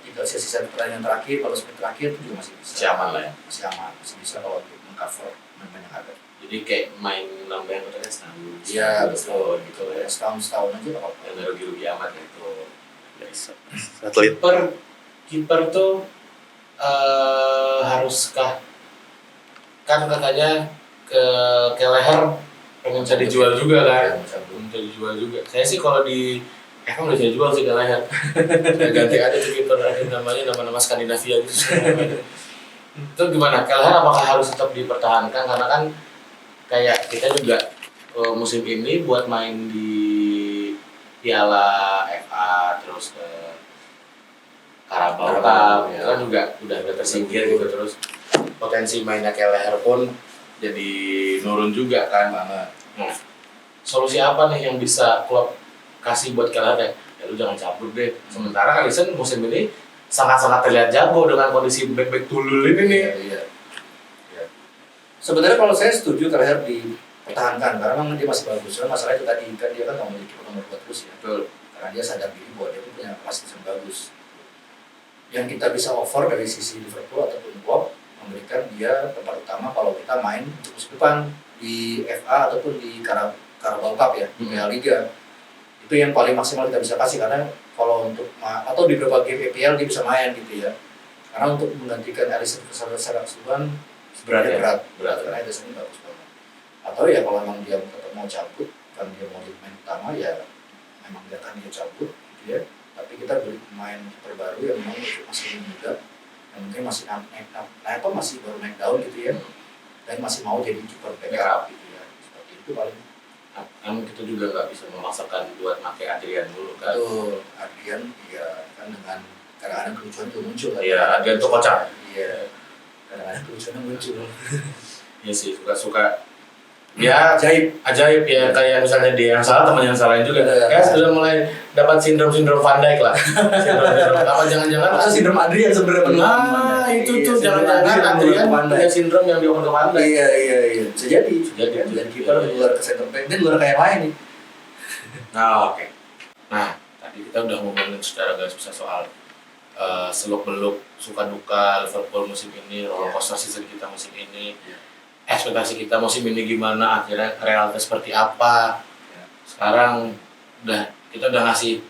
tinggal sisa pertandingan terakhir, 15 menit terakhir itu juga masih bisa. Masih aman lah ya. Masih aman, masih bisa kalau untuk mengcover pemain yang ada. Jadi kayak main nambah yang kan setahun. Iya, betul gitu lah ya. Setahun aja nggak apa-apa. Yang nggak rugi-rugi amat gitu. Atlet. Kiper tuh haruskah kan katanya ke leher pengen bisa dijual juga kan? Pengen bisa dijual juga. Saya sih kalau di emang udah bisa dijual sih ke leher. Saya ganti aja tuh kiper namanya nama-nama Skandinavia gitu. Itu gimana? Ke leher apakah harus tetap dipertahankan karena kan kayak kita juga musim ini buat main di Piala FA terus ke Carabao Cup ya. Kan juga udah tersingkir gitu terus potensi mainnya ke leher pun jadi nurun juga kan banget. Nah, solusi apa nih yang bisa klub kasih buat ke leher? Ya lu jangan cabut deh. Sementara Alisson musim ini sangat-sangat terlihat jago dengan kondisi back tulul ini nih. Iya. Sebenarnya kalau saya setuju ke leher dipertahankan karena memang dia masih bagus. Cuma masalah itu tadi kan dia kan nggak memiliki nomor 2 terus ya. Betul. Karena dia sadar diri bahwa dia punya kapasitas yang bagus. Yang kita bisa offer dari sisi Liverpool ataupun Klopp memberikan dia tempat utama kalau kita main untuk musim depan di FA ataupun di Carabao Cup ya, di Liga. Itu yang paling maksimal kita bisa kasih, karena kalau untuk atau di beberapa game EPL dia bisa main gitu ya. Karena untuk menggantikan Alisson secara keseluruhan berat, karena Alisson bagus banget. Atau ya kalau memang dia tetap mau cabut, kan dia mau jadi main utama ya memang dia akan dia cabut gitu ya. Tapi kita beli pemain kiper baru yang memang masih muda, yang mungkin masih masih baru naik daun gitu ya, dan masih mau jadi kiper backup gitu ya. Seperti itu paling. Kan kita juga nggak bisa memaksakan buat pakai Adrian dulu kan. Itu Adrian ya kan dengan kadang-kadang kelucuan itu muncul kan. Iya, Adrian tuh kocak. Iya. Kadang-kadang kelucuannya muncul. Iya sih, suka-suka. Ya, ajaib ya, kayak misalnya dia yang salah, teman yang salahin juga. Kayak sudah mulai dapat sindrom Van Dijk lah. Sindrom apa jangan-jangan Atau sindrom Adrian sebenarnya. Nah, itu tuh jangan-jangan Adrian punya sindrom yang dioper ke Van Dijk. Iya. Bisa jadi. Dan kiper luar ke center back dan luar kayak lain nih. Nah, oke. Nah, tadi kita udah ngomongin secara garis besar soal seluk-beluk suka duka Liverpool musim ini, roller coaster season kita musim ini. Ekspektasi kita musim ini gimana, akhirnya realitas seperti apa. Sekarang kita udah ngasih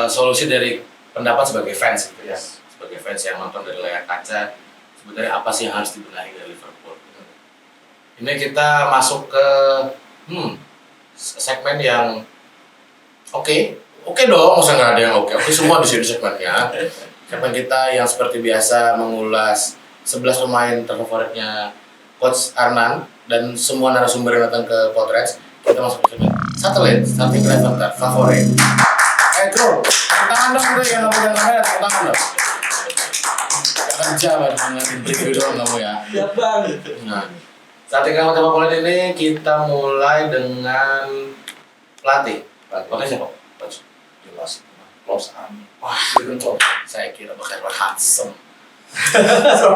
solusi dari pendapat sebagai fans gitu ya. Sebagai fans yang nonton dari layar kaca, sebenarnya apa sih yang harus dibenahi dari Liverpool. Ini kita masuk ke segmen yang oke dong, masa nggak ada yang oke semua di sini segmennya. Segmen kita yang seperti biasa mengulas 11 pemain terfavoritnya Coach Arnan dan semua narasumber yang datang ke Potret. Kita masuk ke segmen Satelit Starting 11 favorit. Bro, tepuk tangan dong bro yang nggak pegang kamera, tepuk tangan dong. Kerja banget ngeliatin preview doang kamu ya. Siap bang. Nah, Starting 11 favorit ini kita mulai dengan pelatih. Pelatih siapa? Coach. Jelas. Klopp Amin. Wah, Jurgen Klopp. saya kira bakal Hudson. Opa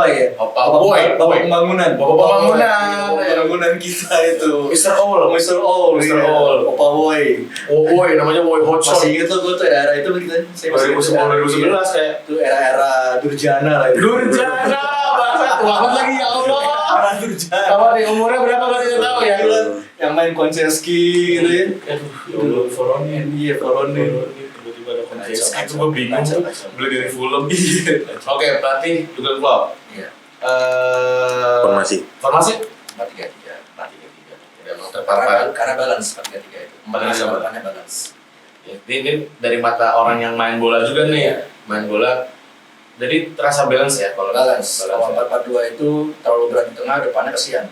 ya? Boy. Pembangunan. Pembangunan kita itu. Mr. Ol. Opa Boy. Boy, namanya Boy Hodgson. Masih inget tuh gue tuh era itu begitu. Saya masih 2011 kayak itu era Durjana lah itu. Durjana, bahasa tua banget lagi ya Allah. Era Durjana. Kamu nih umurnya berapa kan tidak tahu ya? Yang main Konceski gitu ya. Aduh, Voronin. Iya, Voronin. Tiba-tiba ada Konceski. Itu gue bingung. Beli dari Fulham. Oke, pelatih Jurgen Klopp. Iya. Formasi. 4-3-3. Memang terpapar Karena balance 4-3-3 itu. 4-3-3. Balance. Ini dari mata orang yang main bola juga nih ya. Main bola. Jadi terasa balance ya kalau Balance. Kalau 4-4-2 itu terlalu berat di tengah, depannya kesian.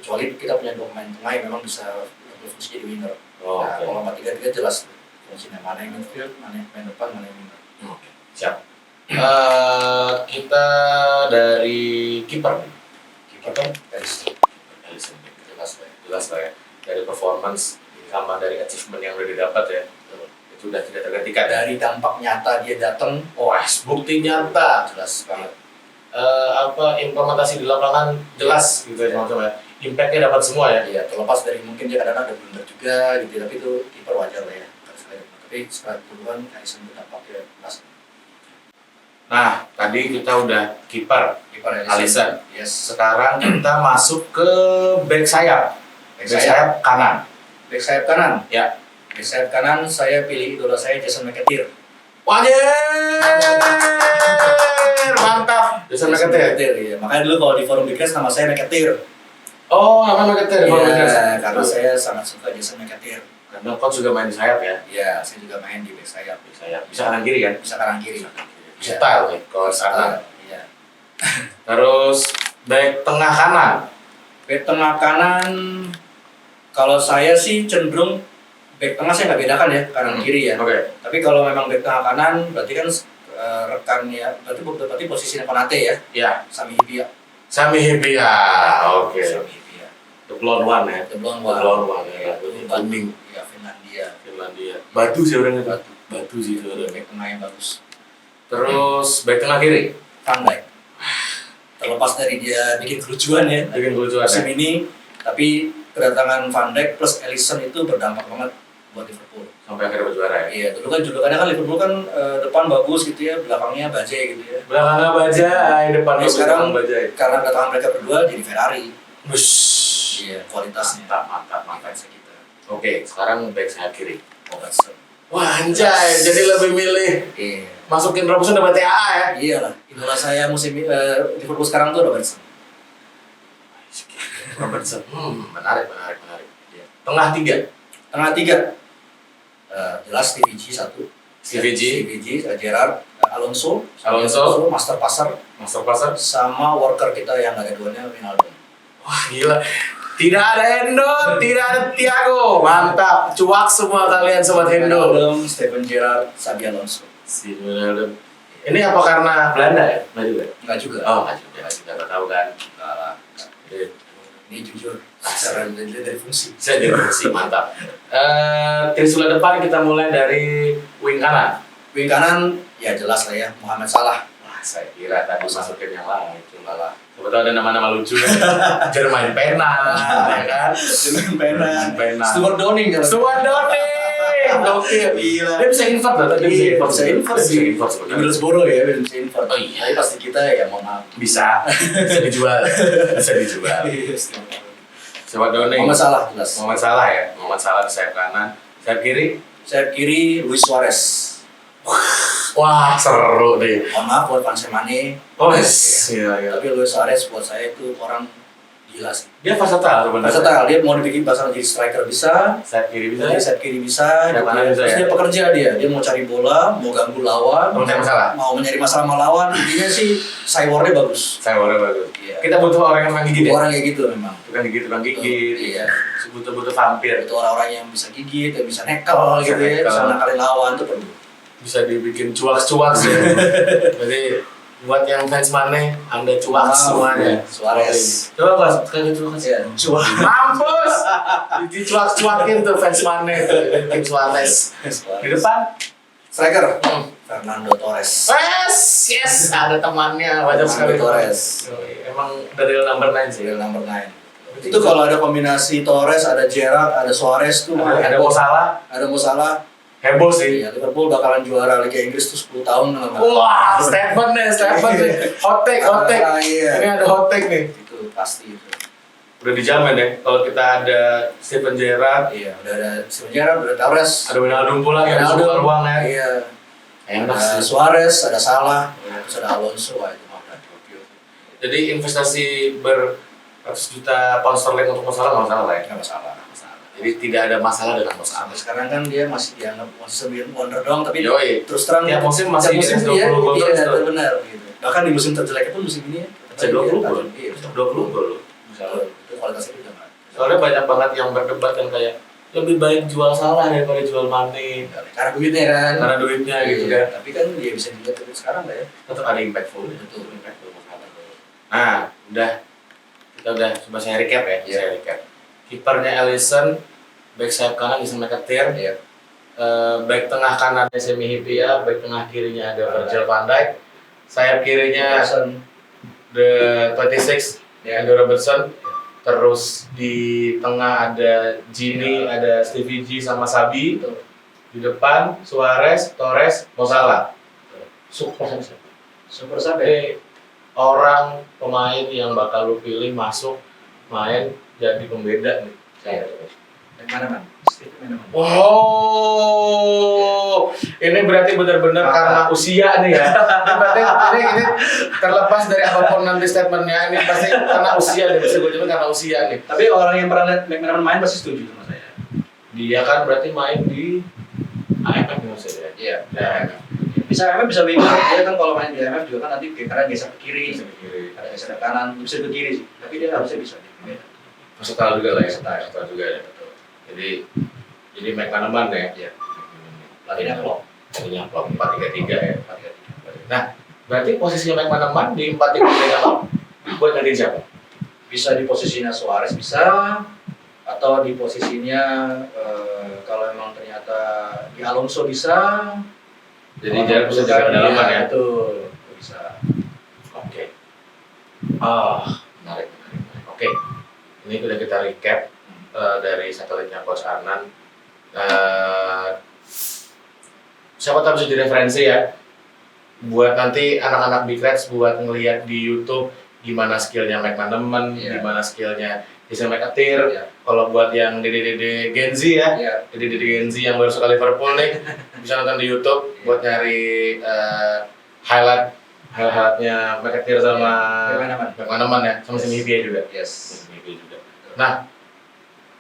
Kecuali kita punya dua pemain tengah yang memang bisa berfungsi jadi winger. Oh, Nah, oke. kalau 4-3-3 jelas fungsinya mana yang midfield, mana yang main depan, mana yang winger. Oke, siap. Kita dari kiper. Alisson. Jelas lah ya. Dari performance sama dari achievement yang udah didapat ya. Itu udah tidak tergantikan. Dari dampak nyata dia datang, Bukti nyata. jelas banget. Implementasi di lapangan jelas gitu ya teman-teman. Impact-nya dapat semua ya. Iya, terlepas dari mungkin dia kadang-kadang ada blunder juga gitu, tapi itu kiper wajar lah ya. Tapi secara keseluruhan Alisson dampaknya jelas. Nah, tadi kita udah kiper Alisson. Yes. Sekarang kita masuk ke back sayap. Back sayap kanan. Back sayap kanan. Ya. Back sayap kanan saya pilih idola saya Jason McAteer. Wajir, mantap. Jason McAteer. Iya. Makanya dulu kalau di forum Bigres nama saya McAteer. Oh, nama McAteer. Iya, karena saya sangat suka Jason McAteer. Karena coach juga main di sayap ya. Iya, saya juga main di back sayap. Di sayap. Bisa kanan kiri kan? Bisa kanan kiri. Bisa style nih, coach kanan. Iya. Terus back tengah kanan. Back tengah kanan, kalau saya sih cenderung back tengah saya nggak bedakan ya kanan kiri ya. Oke. Tapi kalau memang back tengah kanan, berarti kan rekannya, berarti posisinya Konate ya. Ya. Sami Hyypiä. Sami Hyypiä. Oke. Sami Hyypiä. The blonde one ya. The blonde The one. blonde one ya. Bandung. Ya Finlandia. Batu sih orangnya. Batu sih itu orangnya. Back tengah yang bagus. Terus back tengah kiri. Van Dijk. Terlepas dari dia bikin kelucuan ya. Bikin kelucuan musim ya. ini, tapi kedatangan Van Dijk plus Alisson itu berdampak banget buat Liverpool. Sampai akhirnya berjuara ya. Iya, dulu kan julukannya kan Liverpool kan depan bagus gitu ya, belakangnya bajai gitu ya. Belakangnya bajai, depan Nah, sekarang bajai. karena kedatangan mereka berdua jadi Ferrari. Bus. Iya, kualitasnya. Mantap. Kita. Oke, sekarang back sayap kiri. Robertson. Wah anjay, jadi lebih milih Iya. masukin Robertson dapat TAA ya. Iyalah, idola saya musim Liverpool sekarang tuh Robertson. Robertson, menarik. Ya. Tengah 3. Tengah 3. Jelas Stevie G 1. Stevie G. Gerrard, Alonso, Master Passer, sama worker kita yang nggak ada duanya, Wijnaldum. Wah gila. Tidak ada Hendo, tidak ada Thiago. Mantap, cuak semua kalian sobat Hendo. Wijnaldum, Steven Gerrard, Xabi Alonso. Si Wijnaldum. Ini apa karena Belanda ya? Nggak juga. Enggak juga. Oh nggak juga, nggak tahu kan. Enggak lah. Ini jujur, secara dari fungsi. Saya jadi fungsi, mantap. Trisula depan kita mulai dari wing kanan. Wing kanan, ya jelas lah ya, Mohamed Salah. Wah, saya kira tadi masukin yang lain. Enggak lah. Sebetulnya ada nama-nama lucu ya. Jermain Pena, ya kan? Dengan pena. Stuart Downing kan? Stuart Downing, gokil. Gila. Dia bisa invert loh, dia bisa invert sih. sebenarnya. Middlesbrough ya, bisa invert. Oh iya. Tapi pasti kita ya mohon maaf. Bisa dijual. Stuart Downing. Mohamed Salah jelas. Mohamed Salah ya. Mohamed Salah di sayap kanan. Sayap kiri. Sayap kiri Luis Suarez. Wah, seru deh. Mohon maaf buat fans Mane. Oh, iya. Tapi Luis Suarez buat saya itu orang gila sih. Dia versatile sebenarnya. Versatile, dia mau dibikin pasang jadi striker bisa, Sayap kiri bisa. jadi sayap kiri bisa, Sayap kanan bisa terus ya? dia pekerja dia mau cari bola, mau ganggu lawan, Mau cari masalah? mau mencari masalah sama lawan, intinya sih cyborgnya bagus. Saya bagus. Iya. Kita butuh orang yang main gigit ya. Orang kayak gitu memang. Tukang gigit. Iya. Butuh vampir. Itu orang-orang yang bisa gigit, yang bisa nekel gitu ya, nekel. bisa nakalin lawan itu perlu. Bisa dibikin cuak-cuak ya. Jadi buat yang fans Mane, Anda cuak semuanya. Suarez. Coba Mas, sekali cuak. Iya, cuak. Mampus. Dicuak-cuakin tuh fans Mane tuh, tim Suarez. Di depan Striker Fernando Torres. yes, ada temannya banyak sekali Torres. Emang dari number 9 sih. Serial number 9. Itu kalau ada kombinasi Torres, ada Gerrard, ada Suarez tuh Ada Mo Salah, ada Mo Salah. heboh sih. Iya, Liverpool bakalan juara Liga Inggris tuh 10 tahun Wah, statement nih. Hot take. Iya. Ini ada hot take nih. Itu pasti itu. Udah dijamin ya, kalau kita ada Steven Gerrard, Iya, udah ada Steven Gerrard, udah Torres, ada Wijnaldum pula yang Wijnaldum. masuk ruang ya. Iya. Enak Ada sih. Suarez, ada Salah, terus ada Alonso, wah itu mah udah gokil. Jadi investasi beratus juta pound sterling untuk masalah nggak masalah lah ya. Nggak masalah. Jadi tidak ada masalah dengan masalah. Sampai sekarang kan dia masih dianggap masih sebagai wonder doang, tapi Yoi. terus terang Tiap musim masih tiap musim 20 dia, gol iya, terus. benar gitu. Bahkan di musim terjeleknya pun musim ini ya. Bisa 20 gol. Iya, bisa 20 gol. Misalnya. Itu kualitasnya udah nggak. Soalnya banyak banget yang berdebat kan kayak lebih baik jual Salah daripada jual Mane. Karena duitnya kan. Karena duitnya gitu Iya, kan. tapi kan dia bisa dilihat dari sekarang lah ya. Tetap ada impactful. Betul. Impactful masalah. Nah, kita udah coba saya recap ya. Iya. Saya recap. Kipernya Alisson, back sayap kanan Alisson McAteer, Iya. back tengah kanannya Semi Hyypiä, back tengah kirinya ada Virgil van Dijk, sayap kirinya Robertson. The 26 Andrew Robertson, terus di tengah ada Gini, ada Stevie G sama Xabi, Betul. di depan Suarez, Torres, Mo Salah. Super Super Ini orang pemain yang bakal lu pilih masuk main jadi pembeda nih. Yang mana man? Steve mana man? Wow, ini berarti benar-benar karena usia nih ya. Ini berarti ini terlepas dari apapun nanti statementnya, ini pasti karena usia nih, bisa gue jawab karena usia nih. Tapi orang yang pernah lihat McManaman main pasti setuju sama saya. Dia kan berarti main di AFF nih maksudnya. Iya. Ya, Bisa AMF bisa winger, dia kan kalau main di AMF juga kan nanti karena geser ke kiri, bisa ke kiri. ada geser ke kanan, bisa ke kiri sih. Tapi dia harusnya bisa. Versatile juga lah ya. Versatile. Juga ya. Jadi McManaman ya. Iya. Latihannya Klopp. Tadinya Klopp 4-3-3 ya. Nah, berarti posisinya McManaman di 4-3-3 apa? Buat gantiin siapa? Bisa di posisinya Suarez bisa, atau di posisinya kalau emang ternyata di Alonso bisa. Jadi jarak bisa jaga kedalaman ya. Betul, bisa. Oke. Menarik. Oke. Ini udah kita recap dari satelitnya Coach Arnan. Siapa tahu bisa jadi referensi ya buat nanti anak-anak Big Reds buat ngelihat di YouTube gimana skillnya McManaman, gimana skillnya Jason McAteer. Kalau buat yang dede Gen Z ya, dede Gen Z yang baru suka Liverpool nih, bisa nonton di YouTube buat nyari highlightnya McAteer sama McManaman ya, sama si Nibia juga. Juga. Nah,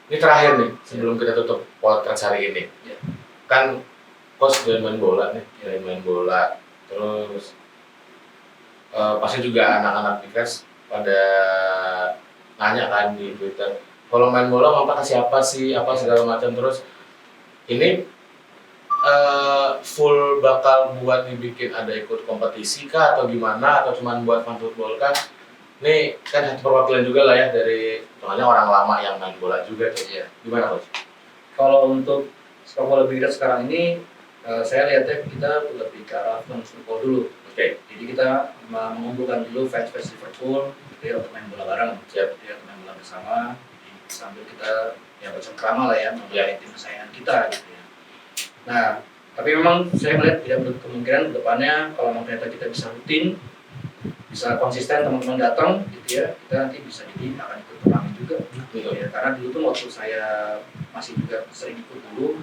ini terakhir nih sebelum kita tutup podcast hari ini. Kan coach udah main bola nih, main bola. Terus pasti juga anak-anak Big Reds pada nanya kan di Twitter, kalau main bola mau pakai siapa sih, apa segala macam. Terus ini full bakal buat dibikin ada ikut kompetisi kah atau gimana, atau cuma buat fan football kah? Ini kan satu perwakilan juga lah ya dari soalnya orang lama yang main bola juga tuh. Gimana coach? Kalau untuk sepak bola Big Reds sekarang ini, saya lihatnya kita lebih ke arah fan football dulu. Jadi kita mengumpulkan dulu fans Liverpool, gitu ya, untuk main bola bareng, gitu ya, main bola bersama, sambil kita ya bercengkrama lah ya, mengenai tim kesayangan kita, gitu ya. Nah, tapi memang saya melihat tidak menutup kemungkinan ke depannya kalau memang ternyata kita bisa rutin, bisa konsisten teman-teman datang, gitu ya, kita nanti bisa jadi akan ikut turnamen juga, gitu ya. Karena dulu tuh waktu saya masih juga sering ikut dulu,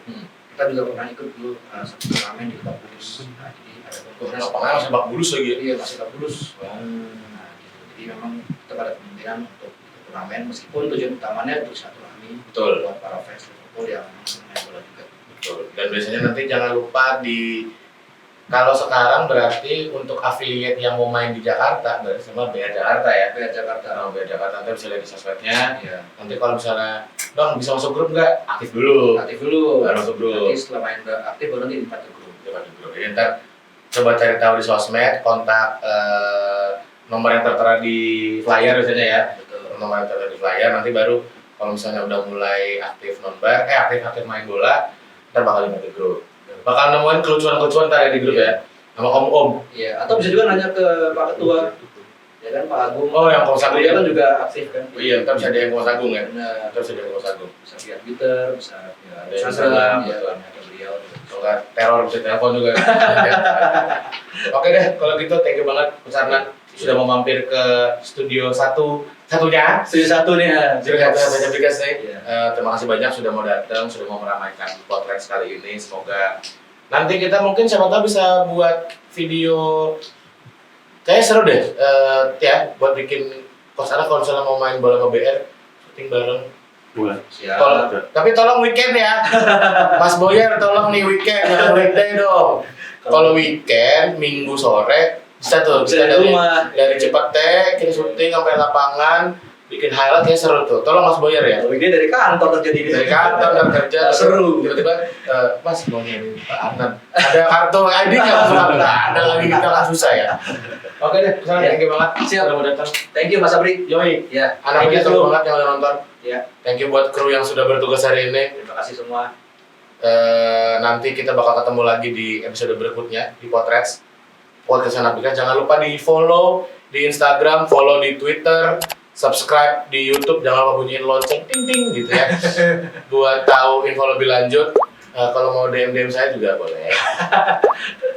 kita juga pernah ikut dulu satu turnamen di Lebak Bulus. Nah, jadi ada lapangan masih Lebak Bulus lagi ya? Iya, masih Lebak Bulus. Nah, gitu. Jadi memang tetap ada kemungkinan untuk ikut turnamen meskipun tujuan utamanya untuk silaturahmi buat para fans Liverpool yang main bola juga. Betul. Dan biasanya nanti jangan lupa kalau sekarang berarti untuk affiliate yang mau main di Jakarta berarti sama BR Jakarta ya? BR Jakarta. BR Jakarta nanti bisa lihat di sosmednya. Nanti kalau misalnya, Bang bisa masuk grup nggak? Aktif dulu. Baru masuk grup. Nanti setelah main aktif baru nanti invite ke grup. Jadi ntar coba cari tahu di sosmed, kontak nomor yang tertera di flyer biasanya ya. Betul. Nomor yang tertera di flyer, nanti baru kalau misalnya udah mulai aktif aktif main bola, ntar bakal invite ke grup. Bakal nemuin kelucuan-kelucuan tadi di grup ya, sama om-om. Iya, atau bisa juga nanya ke Pak Ketua, ya kan, Pak Agung. Oh, yang Kos Agung dia kan juga aktif kan. Iya, kita bisa DM Kos Agung ya. Benar. Kita bisa DM Kos Agung. Bisa via Twitter, bisa via Instagram, ada beliau. Soalnya teror bisa telepon juga. Oke deh, kalau gitu thank you banget Mas Arnan sudah mau mampir ke studio satunya. Studio satu nih ya. Studio satu Big Reds nih. Terima kasih banyak sudah mau datang, sudah mau meramaikan podcast kali ini. Semoga nanti kita mungkin siapa tahu bisa buat video kayaknya seru deh, ya buat bikin Coach Arnan kalau misalnya mau main bola sama BR syuting bareng. Boleh. Tapi tolong weekend ya. Mas Boyer tolong nih weekend, jangan weekday dong. Kalau weekend Minggu sore bisa tuh kita dari Cipete kita syuting sampai lapangan bikin highlight ya, seru tuh. Tolong Mas Boyer ya. Ini dari kantor terjadi dari kantor kerja seru. Tiba-tiba Mas mau nyari Pak Arnan. Ada kartu ID nggak ada lagi, kita kan susah ya. Oke deh, misalnya thank you banget. Siap, udah mau datang. Thank you Mas Abri. Yoi. Ya. Anaknya seru banget yang udah nonton. Ya. Thank you buat kru yang sudah bertugas hari ini. Terima kasih semua. Nanti kita bakal ketemu lagi di episode berikutnya di Podcast Anak Big Reds. Jangan lupa di follow di Instagram, follow di Twitter, subscribe di YouTube, jangan lupa bunyiin lonceng ting ting gitu ya. Buat tahu info lebih lanjut. Kalau mau DM saya juga boleh.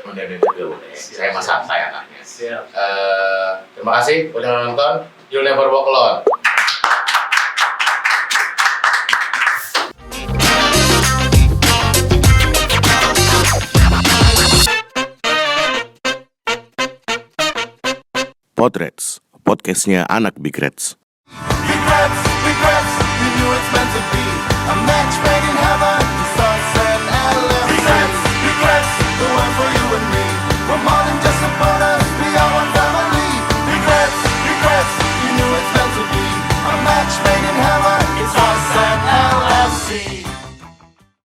Mau DM juga boleh. Saya mah santai anaknya. Siap. Terima kasih udah nonton. You'll never walk alone. Potrets, podcastnya anak Big Reds.